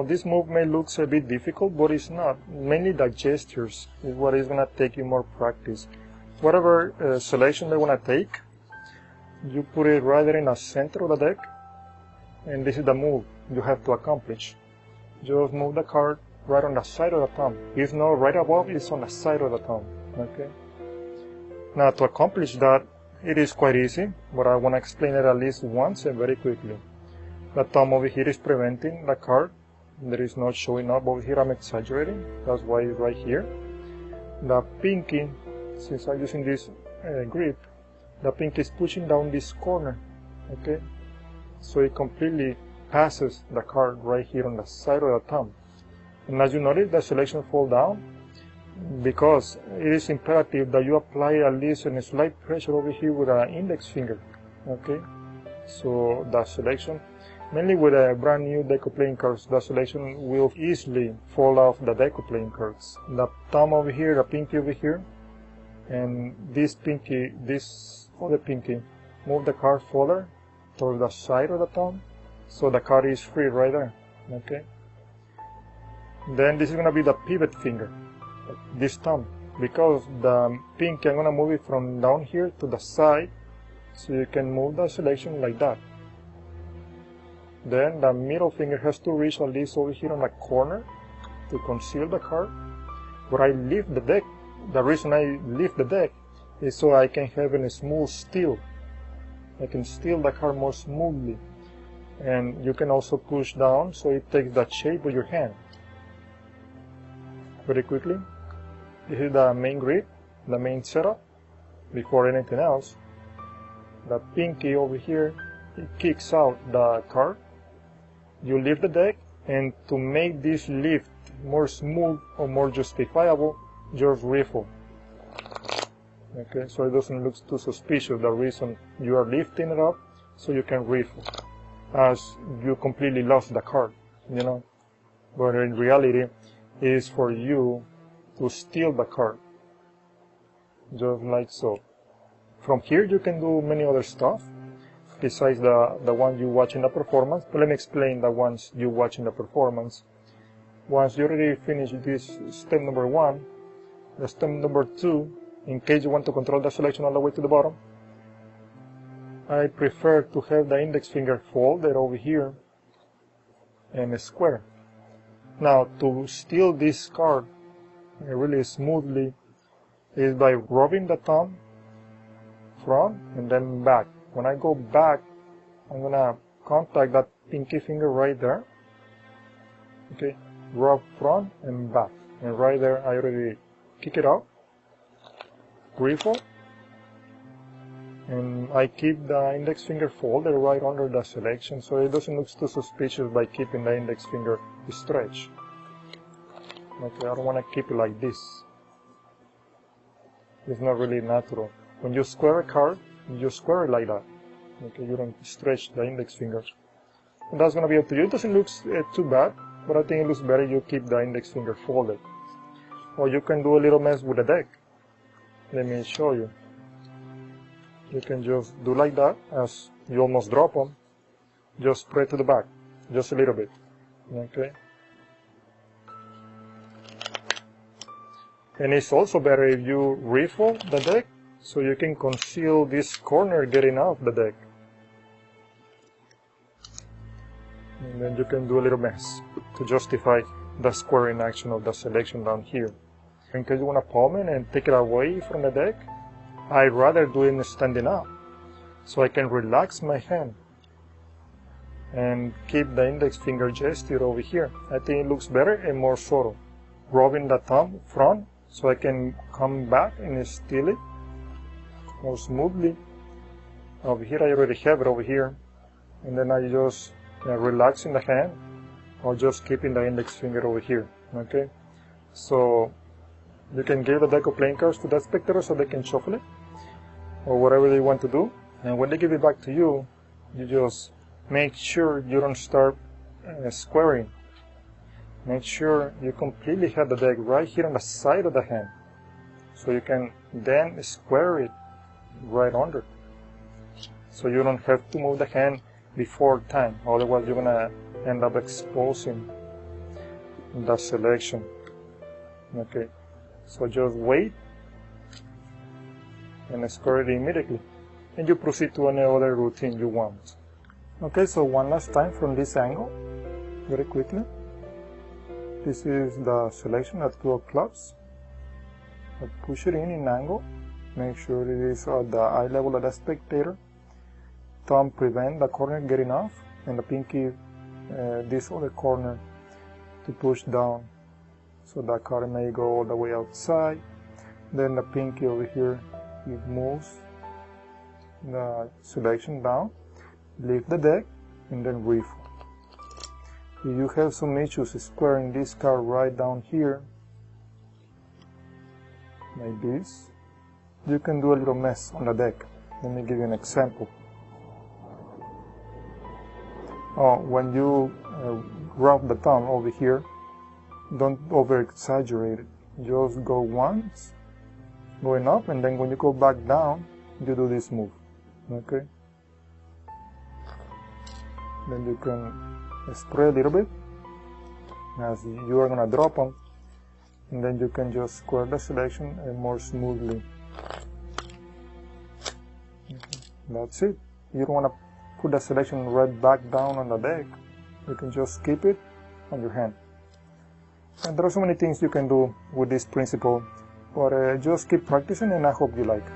this move may look a bit difficult, but it's not. Mainly the gestures is what is going to take you more practice. Whatever selection they want to take, you put it right there in the center of the deck, and this is the move you have to accomplish. Just move the card right on the side of the thumb. It's not right above, it's on the side of the thumb. Okay. Now to accomplish that, it is quite easy, but I want to explain it at least once and very quickly. The thumb over here is preventing the card. There is not showing up over here. I'm exaggerating. That's why it's right here. The pinky, since I'm using this grip, the pinky is pushing down this corner. Okay, so it completely passes the card right here on the side of the thumb. And as you notice, the selection falls down because it is imperative that you apply at least a slight pressure over here with an index finger. Okay, so the selection, mainly with a brand new deck of playing cards, the selection will easily fall off the deck of playing cards. The thumb over here, the pinky over here, and this pinky, this other pinky, move the card further towards the side of the thumb, so the card is free right there. Okay. Then this is going to be the pivot finger, this thumb, because the pinky, I'm going to move it from down here to the side, so you can move the selection like that. Then the middle finger has to reach at least over here on the corner to conceal the card. But I lift the deck. The reason I lift the deck is so I can have a smooth steal. I can steal the card more smoothly. And you can also push down so it takes the shape of your hand. Very quickly, this is the main grip, the main setup. Before anything else, the pinky over here, it kicks out the card. You lift the deck, and to make this lift more smooth or more justifiable, just riffle. Okay, so it doesn't look too suspicious. The reason you are lifting it up, so you can riffle, as you completely lost the card, you know. But in reality, it is for you to steal the card, just like so. From here, you can do many other stuff besides the one you watch in the performance. But let me explain the ones you watch in the performance. Once you already finish this step number 1, the step number 2, in case you want to control the selection all the way to the bottom, I prefer to have the index finger folded over here and square. Now to steal this card really smoothly is by rubbing the thumb front and then back. When I go back, I'm gonna contact that pinky finger right there. Okay, rub front and back, and right there I already kick it out, riffle, and I keep the index finger folded right under the selection, so it doesn't look too suspicious by keeping the index finger stretched. Okay, I don't want to keep it like this. It's not really natural. When you square a card, you square it like that. Okay, you don't stretch the index finger. And that's going to be up to you. It doesn't look too bad, but I think it looks better you keep the index finger folded. Or you can do a little mess with the deck. Let me show you. You can just do like that, as you almost drop them. Just spread to the back, just a little bit. Okay. And it's also better if you riffle the deck, so you can conceal this corner getting off the deck. And then you can do a little mess to justify the squaring action of the selection down here. In case you want to palm it and take it away from the deck, I'd rather do it standing up, so I can relax my hand and keep the index finger gesture over here. I think it looks better and more subtle. Rubbing the thumb front, so I can come back and steal it more smoothly. Over here, I already have it over here, and then I just relaxing the hand, or just keeping the index finger over here. Okay, so you can give the deck of playing cards to the spectator so they can shuffle it, or whatever they want to do. And when they give it back to you, you just make sure you don't start squaring. Make sure you completely have the deck right here on the side of the hand, so you can then square it right under, so you don't have to move the hand before time. Otherwise, you're gonna end up exposing the selection. Okay, so just wait and score it immediately, and you proceed to any other routine you want. Okay, so one last time from this angle, very quickly. This is the selection at 2 of clubs. I push it in angle, make sure it is at the eye level of the spectator. Thumb prevent the corner getting off, and the pinky this other corner to push down, so the card may go all the way outside. Then the pinky over here, it moves the selection down, leave the deck, and then refold. If you have some issues squaring this card right down here, like this, you can do a little mess on the deck. Let me give you an example. When you rub the thumb over here, don't over exaggerate it. Just go once, going up, and then when you go back down, you do this move. Okay? Then you can spread a little bit as you are going to drop them, and then you can just square the selection and more smoothly. That's it. You don't want to put the selection right back down on the deck. You can just keep it on your hand. And there are so many things you can do with this principle, but just keep practicing, and I hope you like it.